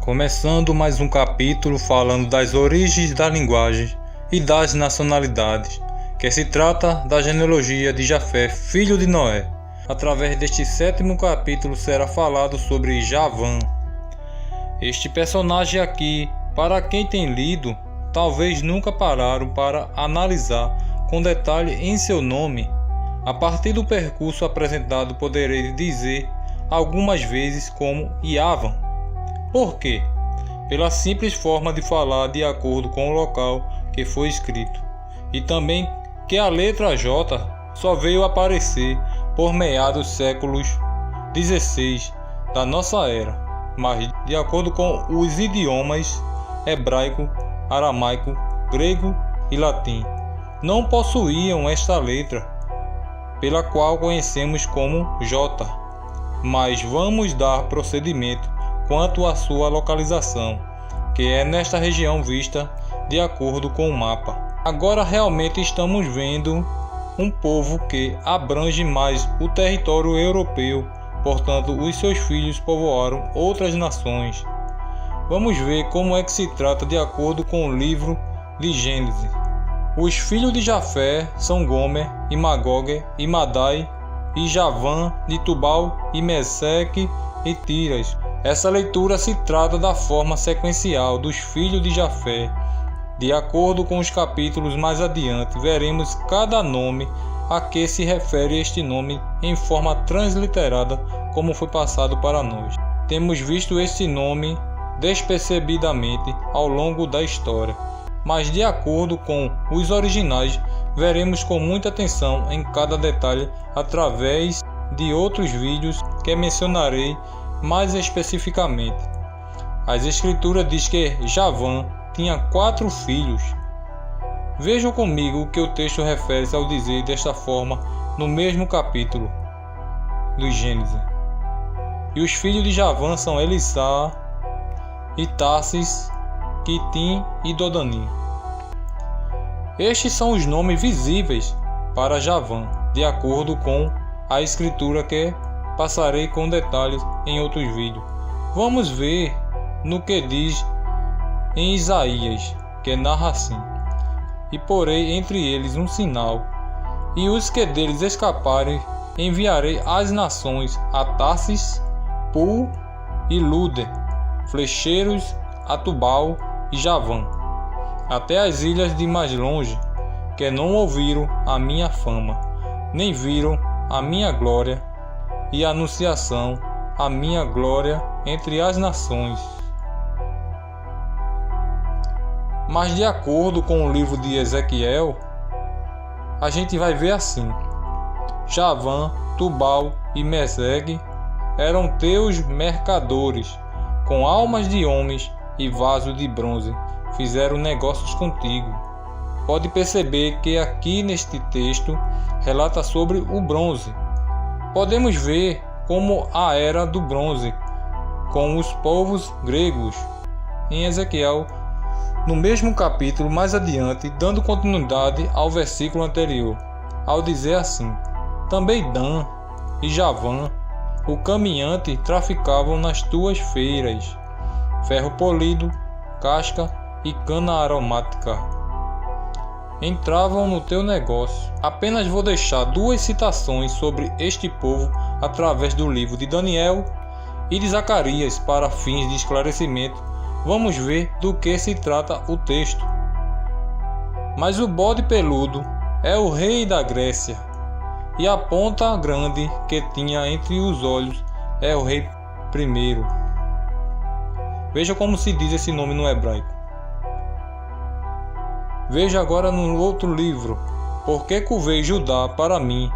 Começando mais um capítulo falando das origens da linguagem e das nacionalidades, que se trata da genealogia de Jafé, filho de Noé. Através deste 7º capítulo será falado sobre Javan. Este personagem aqui, para quem tem lido, talvez nunca pararam para analisar com detalhe em seu nome. A partir do percurso apresentado poderei dizer algumas vezes como Yavan. Por quê? Pela simples forma de falar de acordo com o local que foi escrito, e também que a letra J só veio aparecer por meados dos séculos XVI da nossa era, mas de acordo com os idiomas hebraico, aramaico, grego e latim, não possuíam esta letra, pela qual conhecemos como J, mas vamos dar procedimento quanto à sua localização, que é nesta região vista de acordo com o mapa. Agora realmente estamos vendo um povo que abrange mais o território europeu, portanto os seus filhos povoaram outras nações. Vamos ver como é que se trata de acordo com o livro de Gênesis. Os filhos de Jafé são Gomer, e Magog, e Madai, e Javan, de Tubal, e Meseque, e Tiras. Essa leitura se trata da forma sequencial dos filhos de Jafé. De acordo com os capítulos mais adiante, veremos cada nome a que se refere este nome em forma transliterada, como foi passado para nós. Temos visto este nome despercebidamente ao longo da história, mas de acordo com os originais, veremos com muita atenção em cada detalhe através de outros vídeos que mencionarei mais especificamente. As escrituras diz que Javan tinha 4 filhos. Vejam comigo o que o texto refere-se ao dizer desta forma no mesmo capítulo do Gênesis. E os filhos de Javan são Elissá, e Tarsis, Quitim e Dodanim. Estes são os nomes visíveis para Javan, de acordo com a escritura que passarei com detalhes em outros vídeos. Vamos ver no que diz em Isaías, que narra assim: e porei entre eles um sinal, e os que deles escaparem enviarei às nações, a Tarsis, Pul e Lude, flecheiros a Tubal e Javan, até as ilhas de mais longe, que não ouviram a minha fama, nem viram a minha glória e a anunciação a minha glória entre as nações. Mas de acordo com o livro de Ezequiel, a gente vai ver assim: Javan, Tubal e Mesegue eram teus mercadores, com almas de homens e vasos de bronze, fizeram negócios contigo. Pode perceber que aqui neste texto relata sobre o bronze. Podemos ver como a era do bronze com os povos gregos em Ezequiel, no mesmo capítulo mais adiante, dando continuidade ao versículo anterior, ao dizer assim: também Dan e Javan, o caminhante, traficavam nas tuas feiras, ferro polido, casca e cana aromática. Entravam no teu negócio. Apenas vou deixar 2 citações sobre este povo através do livro de Daniel e de Zacarias para fins de esclarecimento. Vamos ver do que se trata o texto. Mas o bode peludo é o rei da Grécia, e a ponta grande que tinha entre os olhos é o rei primeiro. Veja como se diz esse nome no hebraico. Veja agora no outro livro: porque covei Judá para mim,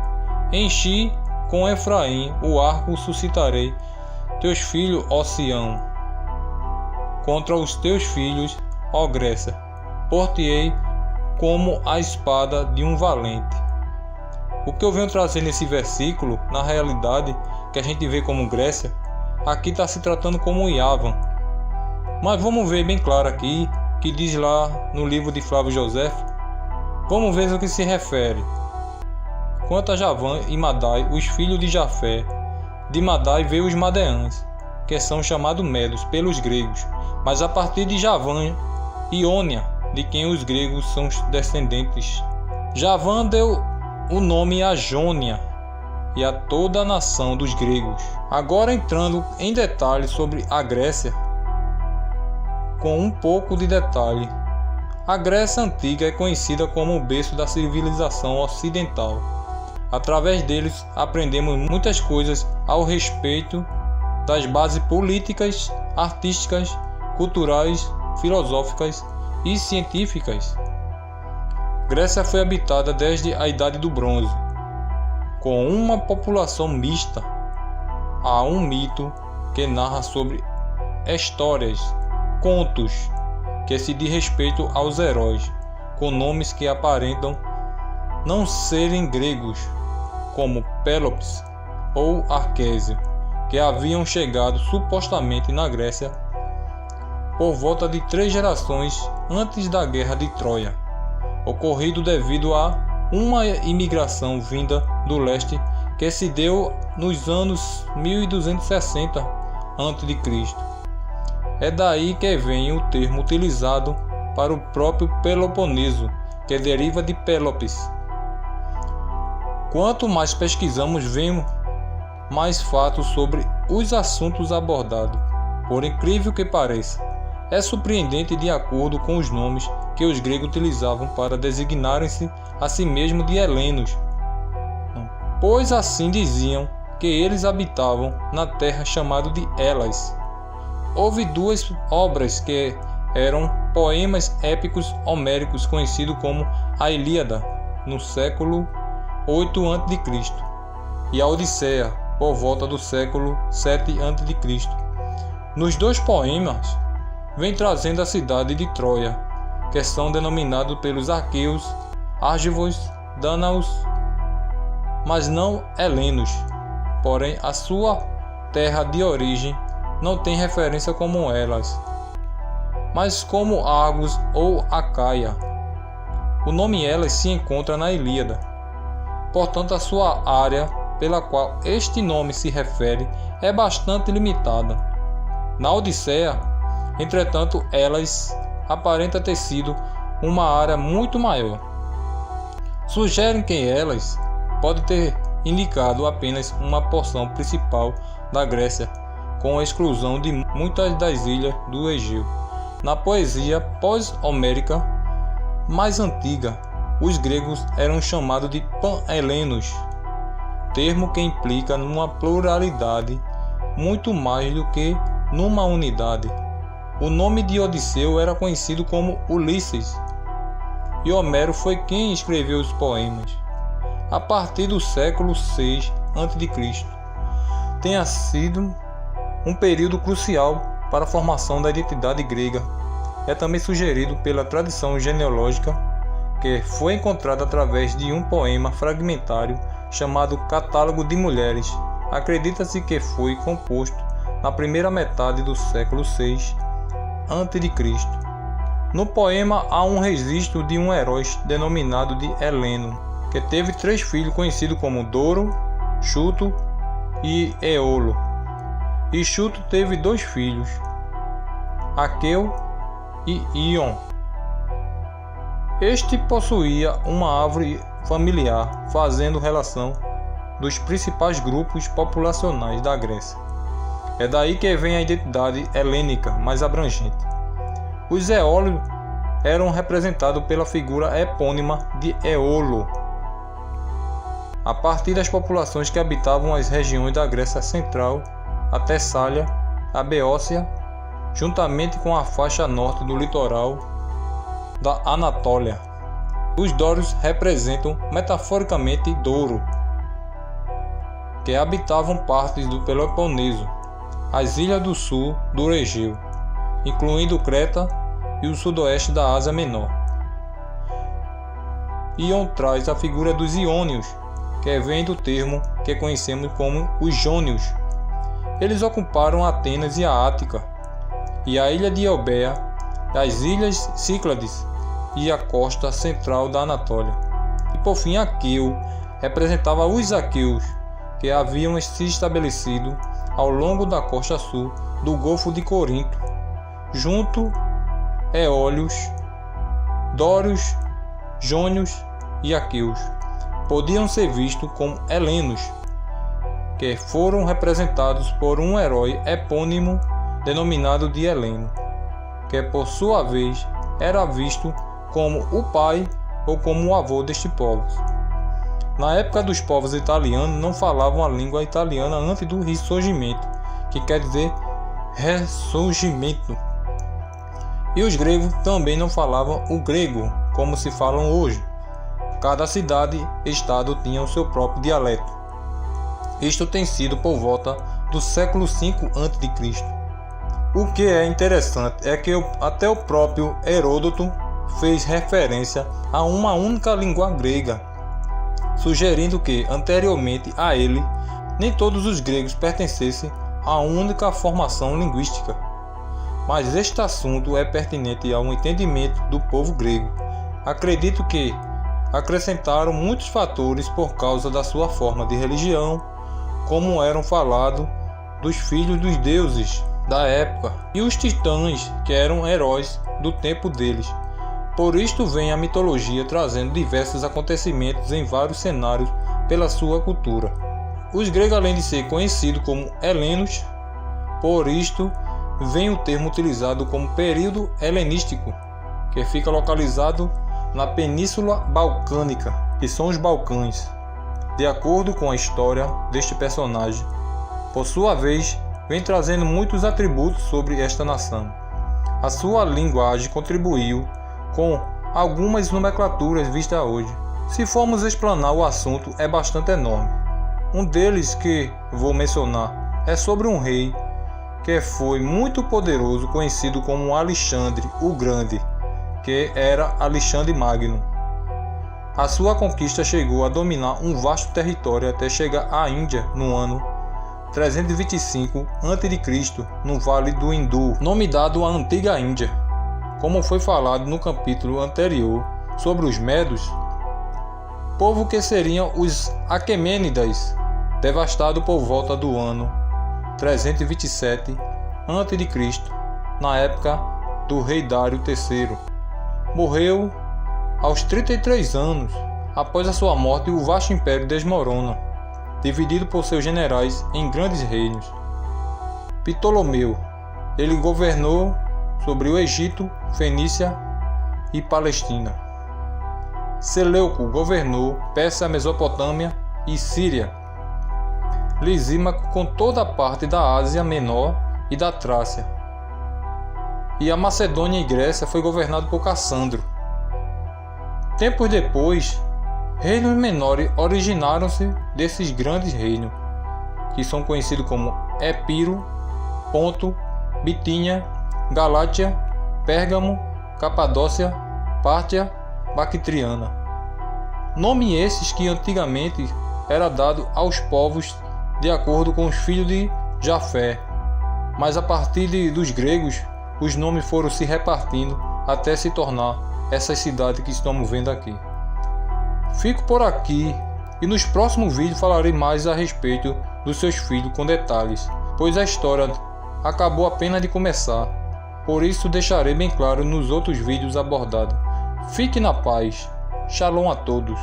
enchi com Efraim o arco, suscitarei teus filhos, ó Sião, contra os teus filhos, ó Grécia, por-te-ei como a espada de um valente. O que eu venho trazer nesse versículo, na realidade, que a gente vê como Grécia, aqui está se tratando como Yavan. Mas vamos ver bem claro aqui, que diz lá no livro de Flávio Joséfo. Vamos ver o que se refere. Quanto a Javã e Madai, os filhos de Jafé, de Madai veio os Madeãs, que são chamados Medos pelos gregos, mas a partir de Javã, Iônia, de quem os gregos são descendentes. Javã deu o nome a Jônia e a toda a nação dos gregos. Agora entrando em detalhes sobre a Grécia, com um pouco de detalhe. A Grécia Antiga é conhecida como o berço da civilização ocidental. Através deles aprendemos muitas coisas ao respeito das bases políticas, artísticas, culturais, filosóficas e científicas. Grécia foi habitada desde a Idade do Bronze, com uma população mista. Há um mito que narra sobre histórias, contos, que se diz respeito aos heróis, com nomes que aparentam não serem gregos, como Pélopes ou Arquésio, que haviam chegado supostamente na Grécia por volta de 3 gerações antes da Guerra de Troia, ocorrido devido a uma imigração vinda do leste que se deu nos anos 1260 a.C. É daí que vem o termo utilizado para o próprio Peloponeso, que deriva de Pélopes. Quanto mais pesquisamos, vemos mais fatos sobre os assuntos abordados. Por incrível que pareça, é surpreendente de acordo com os nomes que os gregos utilizavam para designarem-se a si mesmos de helenos, pois assim diziam que eles habitavam na terra chamada de Elas. Houve 2 obras que eram poemas épicos homéricos conhecidos como a Ilíada, no século 8 a.C., e a Odisseia, por volta do século 7 a.C. Nos 2 poemas, vem trazendo a cidade de Troia, que são denominados pelos arqueus, argivos, dánaos, mas não helenos. Porém, a sua terra de origem não tem referência como Elas, mas como Argos ou Acaia. O nome Elas se encontra na Ilíada. Portanto, a sua área pela qual este nome se refere é bastante limitada. Na Odisseia, entretanto, Elas aparenta ter sido uma área muito maior. Sugerem que Elas pode ter indicado apenas uma porção principal da Grécia, com a exclusão de muitas das ilhas do Egeu. Na poesia pós-homérica mais antiga, os gregos eram chamados de pan-helenos, termo que implica numa pluralidade muito mais do que numa unidade. O nome de Odisseu era conhecido como Ulisses, e Homero foi quem escreveu os poemas. A partir do século 6 a.C., tenha sido um período crucial para a formação da identidade grega. É também sugerido pela tradição genealógica, que foi encontrada através de um poema fragmentário chamado Catálogo de Mulheres. Acredita-se que foi composto na primeira metade do século 6 a.C. No poema há um registro de um herói denominado de Heleno, que teve 3 filhos conhecidos como Doro, Chuto e Eolo. E Chuto teve 2 filhos, Aqueu e Ion. Este possuía uma árvore familiar, fazendo relação dos principais grupos populacionais da Grécia. É daí que vem a identidade helênica mais abrangente. Os Eólios eram representados pela figura epônima de Eolo, a partir das populações que habitavam as regiões da Grécia Central, a Tessália, a Beócia, juntamente com a faixa norte do litoral da Anatólia. Os Dórios representam metaforicamente Douro, que habitavam partes do Peloponeso, as ilhas do sul do Egeu, incluindo Creta e o sudoeste da Ásia Menor. Ion traz a figura dos Iônios, que vem do termo que conhecemos como os Jônios. Eles ocuparam Atenas e a Ática. e a ilha de Eubéa, as ilhas Cíclades e a costa central da Anatólia. E por fim Aqueu representava os aqueus, que haviam se estabelecido ao longo da costa sul do Golfo de Corinto, junto eólios, dórios, jônios e aqueus. Podiam ser vistos como helenos, que foram representados por um herói epônimo denominado de Heleno, que por sua vez era visto como o pai ou como o avô destes povos. Na época dos povos italianos não falavam a língua italiana antes do Risorgimento, que quer dizer ressurgimento. E os gregos também não falavam o grego como se falam hoje. Cada cidade e estado tinha o seu próprio dialeto. Isto tem sido por volta do século V a.C. O que é interessante é que até o próprio Heródoto fez referência a uma única língua grega, sugerindo que, anteriormente a ele, nem todos os gregos pertencessem a uma única formação linguística. Mas este assunto é pertinente ao entendimento do povo grego. Acredito que acrescentaram muitos fatores por causa da sua forma de religião, como eram falados dos filhos dos deuses da época e os titãs, que eram heróis do tempo deles. Por isto vem a mitologia trazendo diversos acontecimentos em vários cenários pela sua cultura. Os gregos, além de ser conhecidos como helenos, por isto vem o termo utilizado como período helenístico, que fica localizado na Península Balcânica, que são os Balcãs, de acordo com a história deste personagem. Por sua vez, vem trazendo muitos atributos sobre esta nação. A sua linguagem contribuiu com algumas nomenclaturas vistas hoje. Se formos explanar o assunto, é bastante enorme. Um deles que vou mencionar é sobre um rei que foi muito poderoso, conhecido como Alexandre o Grande, que era Alexandre Magno. A sua conquista chegou a dominar um vasto território até chegar à Índia no ano 325 a.C., no Vale do Hindu, nome dado à antiga Índia. Como foi falado no capítulo anterior sobre os Medos, povo que seriam os Aquemênidas, devastado por volta do ano 327 a.C., na época do rei Dário III. Morreu aos 33 anos. Após a sua morte, o vasto império desmorona, dividido por seus generais em grandes reinos. Ptolomeu, ele governou sobre o Egito, Fenícia e Palestina. Seleuco governou Pérsia, Mesopotâmia e Síria. Lisímaco com toda a parte da Ásia Menor e da Trácia. E a Macedônia e Grécia foi governado por Cassandro. Tempos depois, reinos menores originaram-se desses grandes reinos, que são conhecidos como Epiro, Ponto, Bitínia, Galátia, Pérgamo, Capadócia, Pártia, Bactriana. Nome esses que antigamente era dado aos povos de acordo com os filhos de Jafé, mas a partir dos gregos os nomes foram se repartindo até se tornar essas cidades que estamos vendo aqui. Fico por aqui e nos próximos vídeos falarei mais a respeito dos seus filhos com detalhes, pois a história acabou apenas de começar, por isso deixarei bem claro nos outros vídeos abordados. Fique na paz. Shalom a todos.